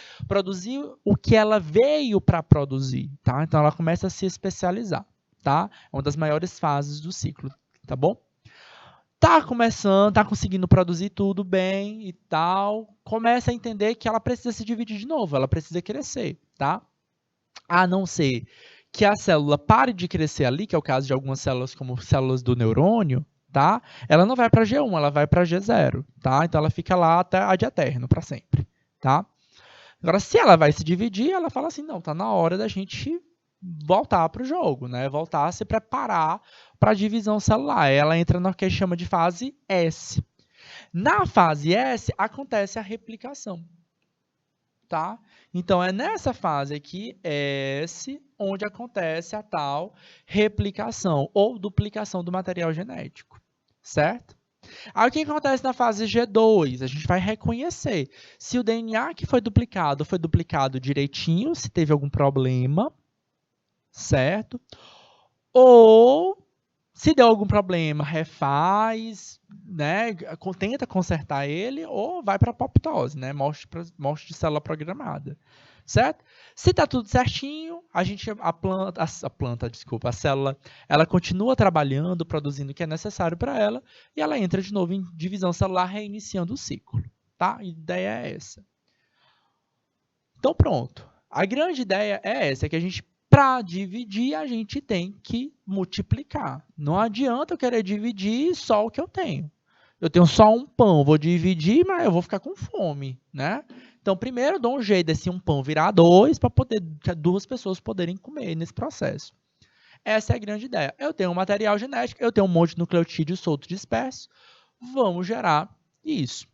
A: o que ela veio para produzir, tá? Então, ela começa a se especializar, tá? É uma das maiores fases do ciclo, tá bom? Tá começando, tá conseguindo produzir tudo bem e tal, começa a entender que ela precisa se dividir de novo, ela precisa crescer, tá? A não ser que a célula pare de crescer ali, que é o caso de algumas células como células do neurônio, tá? Ela não vai para G1, ela vai para G0, tá? Então ela fica lá até ad eterno, para sempre, tá? Agora, se ela vai se dividir, ela fala assim, não, tá na hora da gente voltar para o jogo, né? Voltar a se preparar para a divisão celular. Ela entra no que chama de fase S. Na fase S, acontece a replicação, tá? Então, é nessa fase aqui, S, onde acontece a tal replicação ou duplicação do material genético, certo? Aí, o que acontece na fase G2? A gente vai reconhecer se o DNA que foi duplicado direitinho, se teve algum problema, certo? Ou, se deu algum problema, refaz, né? Tenta consertar ele ou vai para a apoptose, né? Morte de célula programada, certo? Se está tudo certinho, a célula, ela continua trabalhando, produzindo o que é necessário para ela e ela entra de novo em divisão celular, reiniciando o ciclo, tá? A ideia é essa. Então, pronto. A grande ideia é essa, que a gente, para dividir, a gente tem que multiplicar. Não adianta eu querer dividir só o que eu tenho. Eu tenho só um pão, vou dividir, mas eu vou ficar com fome, né? Então, primeiro eu dou um jeito desse um pão virar 2 para poder 2 pessoas poderem comer nesse processo. Essa é a grande ideia. Eu tenho um material genético, eu tenho um monte de nucleotídeo solto disperso, vamos gerar isso.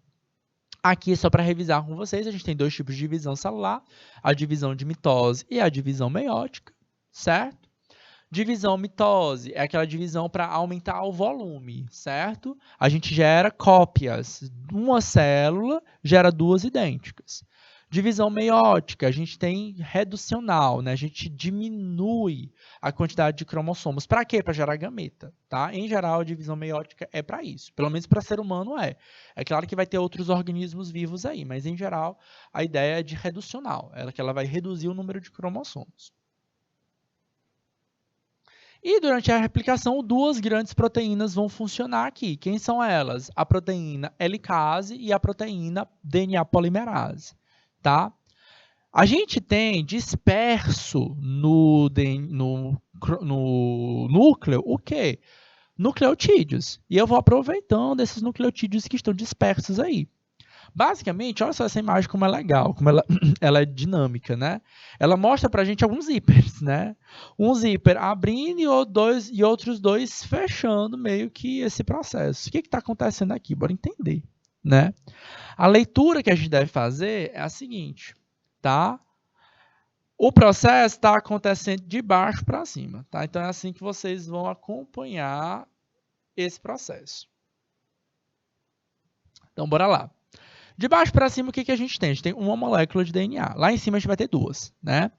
A: Aqui, só para revisar com vocês, a gente tem 2 tipos de divisão celular, a divisão de mitose e a divisão meiótica, certo? Divisão mitose é aquela divisão para aumentar o volume, certo? A gente gera cópias. Uma célula gera 2 idênticas. Divisão meiótica, a gente tem reducional, né? A gente diminui a quantidade de cromossomos. Para quê? Para gerar gameta, tá? Em geral, a divisão meiótica é para isso. Pelo menos para ser humano é. É claro que vai ter outros organismos vivos aí, mas em geral, a ideia é de reducional. É que ela vai reduzir o número de cromossomos. E durante a replicação, duas grandes proteínas vão funcionar aqui. Quem são elas? A proteína helicase e a proteína DNA polimerase, tá? A gente tem disperso no núcleo o quê? Nucleotídeos. E eu vou aproveitando esses nucleotídeos que estão dispersos aí. Basicamente, olha só essa imagem como é legal, como ela é dinâmica, né? Ela mostra pra gente alguns zíperes, né? Um zíper abrindo e outros dois fechando meio que esse processo. O que está acontecendo aqui? Bora entender, né? A leitura que a gente deve fazer é a seguinte, tá? O processo está acontecendo de baixo para cima, tá? Então é assim que vocês vão acompanhar esse processo. Então, bora lá. De baixo para cima, o que a gente tem? A gente tem uma molécula de DNA. Lá em cima a gente vai ter duas, né?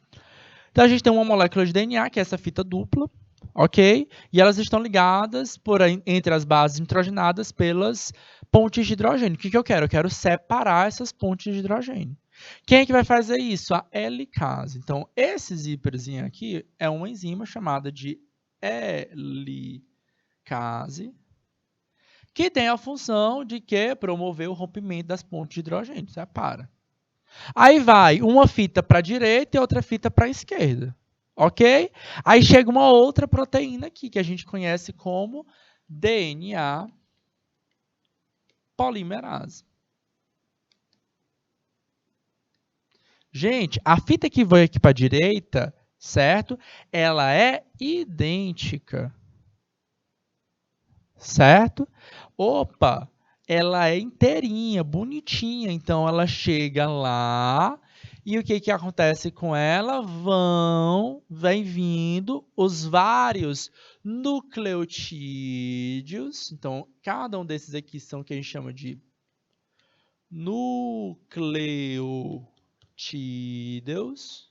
A: Então a gente tem uma molécula de DNA, que é essa fita dupla, ok? E elas estão ligadas entre as bases nitrogenadas pelas pontes de hidrogênio. O que eu quero? Eu quero separar essas pontes de hidrogênio. Quem é que vai fazer isso? A helicase. Então, esse zíperzinho aqui é uma enzima chamada de helicase, que tem a função de que promover o rompimento das pontes de hidrogênio. Separa. Aí vai uma fita para a direita e outra fita para a esquerda. Ok? Aí chega uma outra proteína aqui, que a gente conhece como DNA polimerase. Gente, a fita que vai aqui para a direita, certo? Ela é idêntica. Certo? Opa, ela é inteirinha, bonitinha. Então, ela chega lá e o que acontece com ela? Vem vindo os vários nucleotídeos. Então, cada um desses aqui são o que a gente chama de nucleotídeos.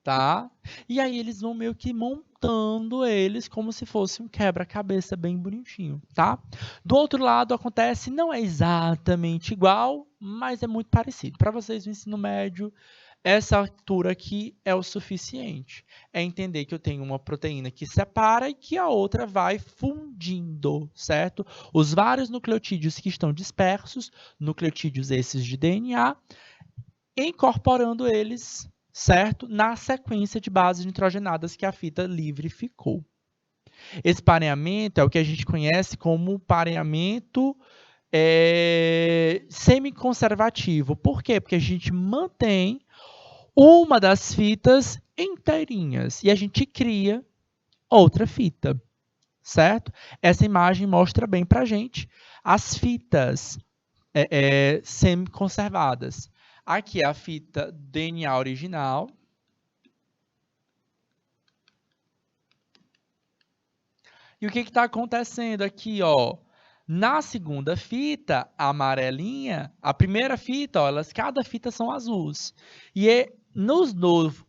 A: Tá? E aí eles vão meio que montando eles como se fosse um quebra-cabeça bem bonitinho, tá? Do outro lado acontece, não é exatamente igual, mas é muito parecido. Para vocês no ensino médio, essa altura aqui é o suficiente. É entender que eu tenho uma proteína que separa e que a outra vai fundindo, certo? Os vários nucleotídeos que estão dispersos, nucleotídeos esses de DNA, incorporando eles, certo? Na sequência de bases nitrogenadas que a fita livre ficou. Esse pareamento é o que a gente conhece como pareamento semi-conservativo. Por quê? Porque a gente mantém uma das fitas inteirinhas e a gente cria outra fita, certo? Essa imagem mostra bem para a gente as fitas semi-conservadas. Aqui é a fita DNA original. E o que está acontecendo aqui, ó? Na segunda fita, a amarelinha, a primeira fita, ó, cada fita são azuis. E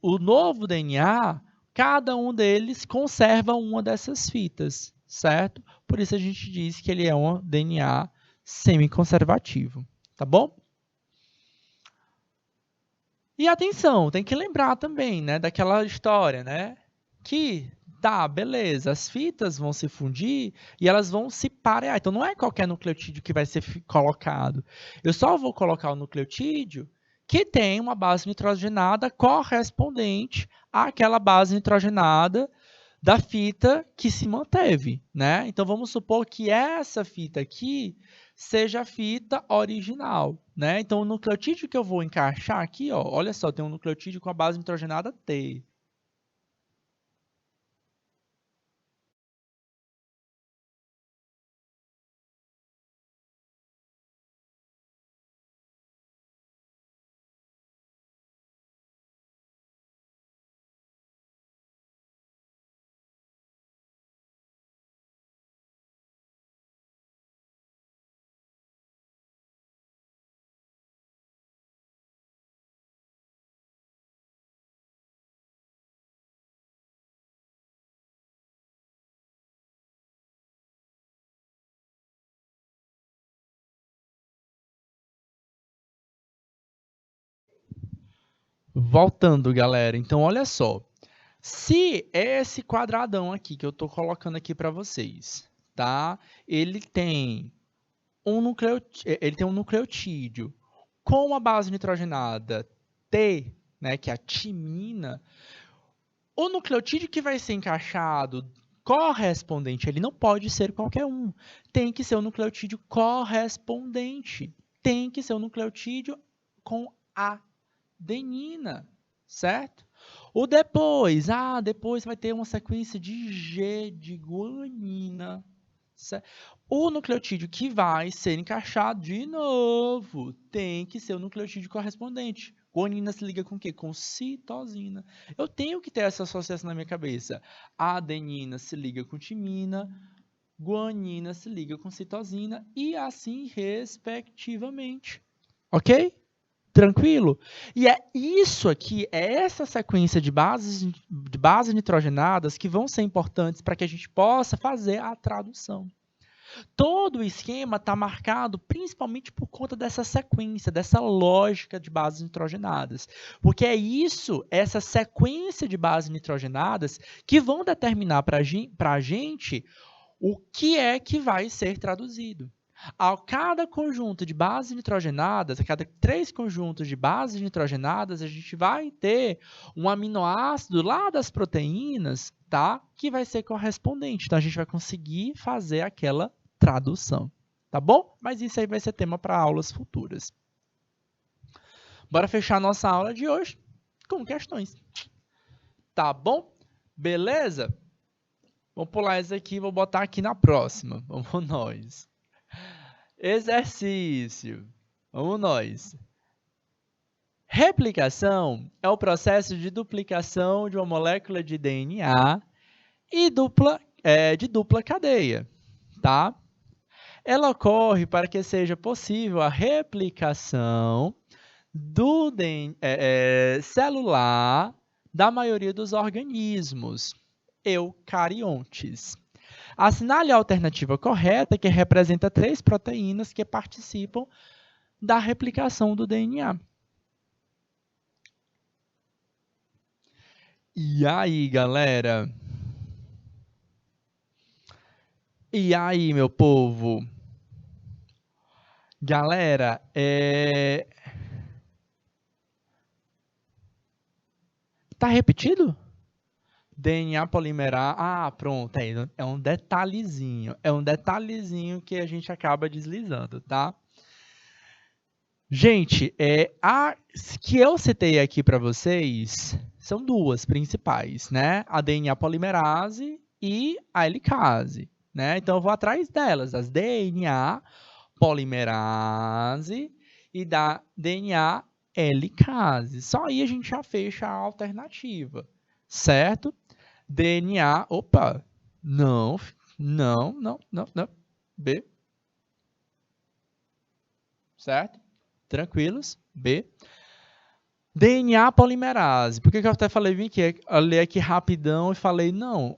A: o novo DNA, cada um deles conserva uma dessas fitas, certo? Por isso a gente diz que ele é um DNA semi-conservativo, tá bom? E atenção, tem que lembrar também, né, daquela história, né? Que, tá, beleza, as fitas vão se fundir e elas vão se parear. Então, não é qualquer nucleotídeo que vai ser colocado. Eu só vou colocar o nucleotídeo que tem uma base nitrogenada correspondente àquela base nitrogenada da fita que se manteve, né? Então, vamos supor que essa fita aqui seja a fita original, né? Então, o nucleotídeo que eu vou encaixar aqui, ó, olha só, tem um nucleotídeo com a base nitrogenada T. Voltando, galera. Então, olha só. Se esse quadradão aqui que eu estou colocando aqui para vocês, tá? Ele tem um nucleotídeo com a base nitrogenada T, né, que é a timina. O nucleotídeo que vai ser encaixado correspondente, ele não pode ser qualquer um. Tem que ser o nucleotídeo correspondente. Tem que ser o nucleotídeo com adenina, certo? O depois, depois vai ter uma sequência de G de guanina. Certo? O nucleotídeo que vai ser encaixado de novo tem que ser o nucleotídeo correspondente. Guanina se liga com o quê? Com citosina. Eu tenho que ter essa associação na minha cabeça. A adenina se liga com timina, guanina se liga com citosina e assim respectivamente. Ok? Tranquilo? E é isso aqui, é essa sequência de bases nitrogenadas que vão ser importantes para que a gente possa fazer a tradução. Todo o esquema está marcado principalmente por conta dessa sequência, dessa lógica de bases nitrogenadas. Porque é isso, essa sequência de bases nitrogenadas, que vão determinar para a gente o que é que vai ser traduzido. A cada conjunto de bases nitrogenadas, a cada 3 conjuntos de bases nitrogenadas, a gente vai ter um aminoácido lá das proteínas, tá? Que vai ser correspondente. Então, a gente vai conseguir fazer aquela tradução, tá bom? Mas isso aí vai ser tema para aulas futuras. Bora fechar nossa aula de hoje com questões. Tá bom? Beleza? Vamos pular essa aqui e vou botar aqui na próxima. Vamos nós. Exercício. Vamos nós. Replicação é o processo de duplicação de uma molécula de DNA e de dupla cadeia, tá? Ela ocorre para que seja possível a replicação do celular da maioria dos organismos eucariontes. Assinale a alternativa correta, que representa 3 proteínas que participam da replicação do DNA. E aí, galera? E aí, meu povo? Galera, tá repetido? DNA polimerase. Pronto, é um detalhezinho. É um detalhezinho que a gente acaba deslizando, tá? Gente, as que eu citei aqui para vocês são 2 principais, né? A DNA polimerase e a helicase, né? Então, eu vou atrás delas, as DNA polimerase e da DNA helicase. Só aí a gente já fecha a alternativa, certo? DNA, não, B, certo? Tranquilos, B. DNA polimerase, por que eu até falei, vim aqui, eu li aqui rapidão e falei, não,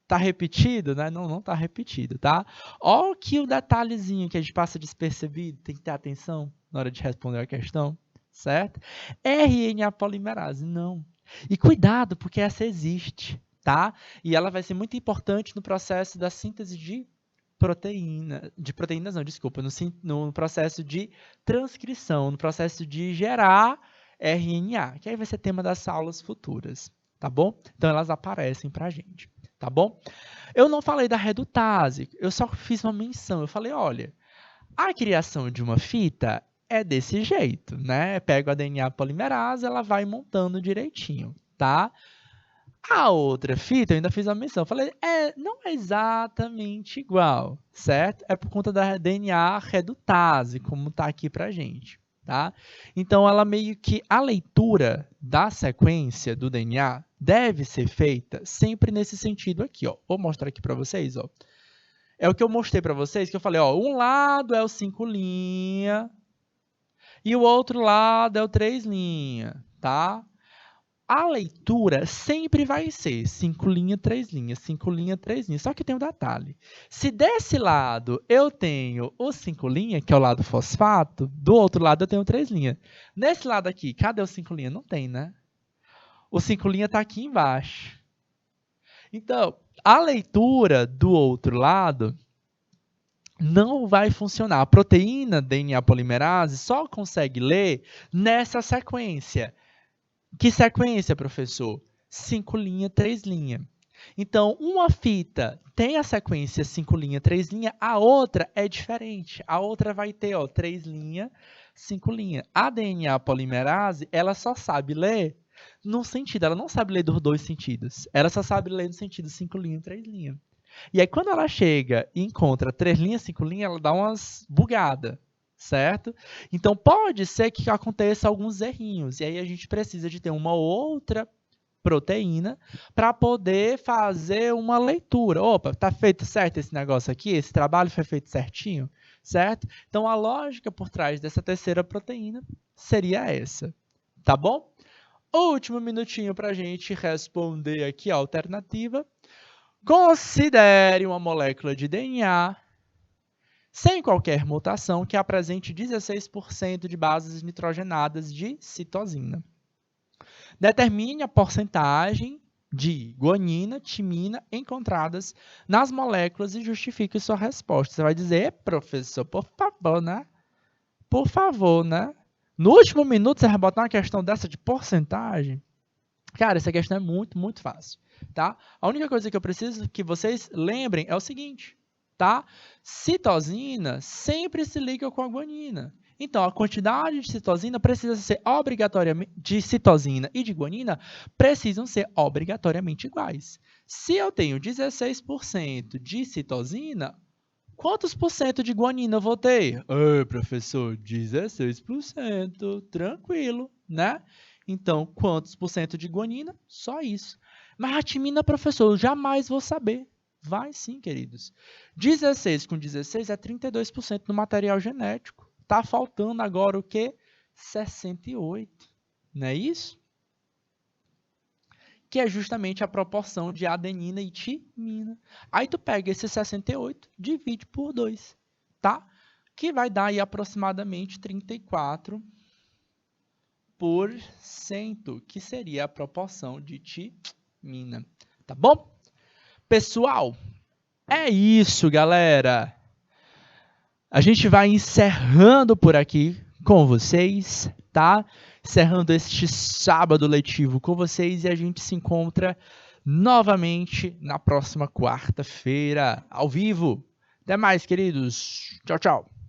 A: tá repetido, né? Não tá repetido, tá? Olha que o detalhezinho que a gente passa despercebido, tem que ter atenção na hora de responder a questão, certo? RNA polimerase, não. E cuidado, porque essa existe, tá? E ela vai ser muito importante no processo da síntese de proteínas não, desculpa, no processo de transcrição, no processo de gerar RNA, que aí vai ser tema das aulas futuras, tá bom? Então, elas aparecem pra gente, tá bom? Eu não falei da redutase, eu só fiz uma menção, eu falei, olha, a criação de uma fita é desse jeito, né? Pego a DNA polimerase, ela vai montando direitinho, tá? A outra fita, eu ainda fiz a menção, falei, não é exatamente igual, certo? É por conta da DNA redutase, como está aqui pra gente, tá? Então, ela meio que, a leitura da sequência do DNA deve ser feita sempre nesse sentido aqui, ó. Vou mostrar aqui para vocês, ó. É o que eu mostrei para vocês, que eu falei, ó, um lado é o 5' e o outro lado é o 3', tá? A leitura sempre vai ser 5', 3', 5', 3'. Só que tem um detalhe. Se desse lado eu tenho o 5', que é o lado fosfato, do outro lado eu tenho o 3'. Nesse lado aqui, cadê o 5'? Não tem, né? O 5' está aqui embaixo. Então, a leitura do outro lado não vai funcionar. A proteína DNA polimerase só consegue ler nessa sequência. Que sequência, professor? 5', 3'. Então, uma fita tem a sequência 5', 3', a outra é diferente. A outra vai ter 3', 5'. A DNA polimerase, ela só sabe ler no sentido, ela não sabe ler dos dois sentidos. Ela só sabe ler no sentido 5', 3'. E aí, quando ela chega e encontra 3', 5', ela dá umas bugadas, certo? Então, pode ser que aconteça alguns errinhos. E aí, a gente precisa de ter uma outra proteína para poder fazer uma leitura. Opa, tá feito certo esse negócio aqui? Esse trabalho foi feito certinho? Certo? Então, a lógica por trás dessa terceira proteína seria essa. Tá bom? Último minutinho para a gente responder aqui a alternativa. Considere uma molécula de DNA sem qualquer mutação que apresente 16% de bases nitrogenadas de citosina. Determine a porcentagem de guanina, timina encontradas nas moléculas e justifique sua resposta. Você vai dizer, professor, por favor, né? Por favor, né? No último minuto você vai botar uma questão dessa de porcentagem? Cara, essa questão é muito, muito fácil, tá? A única coisa que eu preciso que vocês lembrem é o seguinte, tá? Citosina sempre se liga com a guanina. Então, a quantidade de citosina precisa ser obrigatoriamente, de citosina e de guanina precisam ser obrigatoriamente iguais. Se eu tenho 16% de citosina, quantos por cento de guanina eu vou ter? Professor, 16%, tranquilo, né? Então, quantos por cento de guanina? Só isso. Mas a timina, professor, eu jamais vou saber. Vai sim, queridos. 16 com 16 é 32% no material genético. Tá faltando agora o quê? 68. Não é isso? Que é justamente a proporção de adenina e timina. Aí tu pega esse 68, divide por 2, tá? Que vai dar aí aproximadamente 34%, que seria a proporção de timina, tá bom? Pessoal, é isso, galera. A gente vai encerrando por aqui com vocês, tá? Encerrando este sábado letivo com vocês e a gente se encontra novamente na próxima quarta-feira, ao vivo. Até mais, queridos. Tchau, tchau.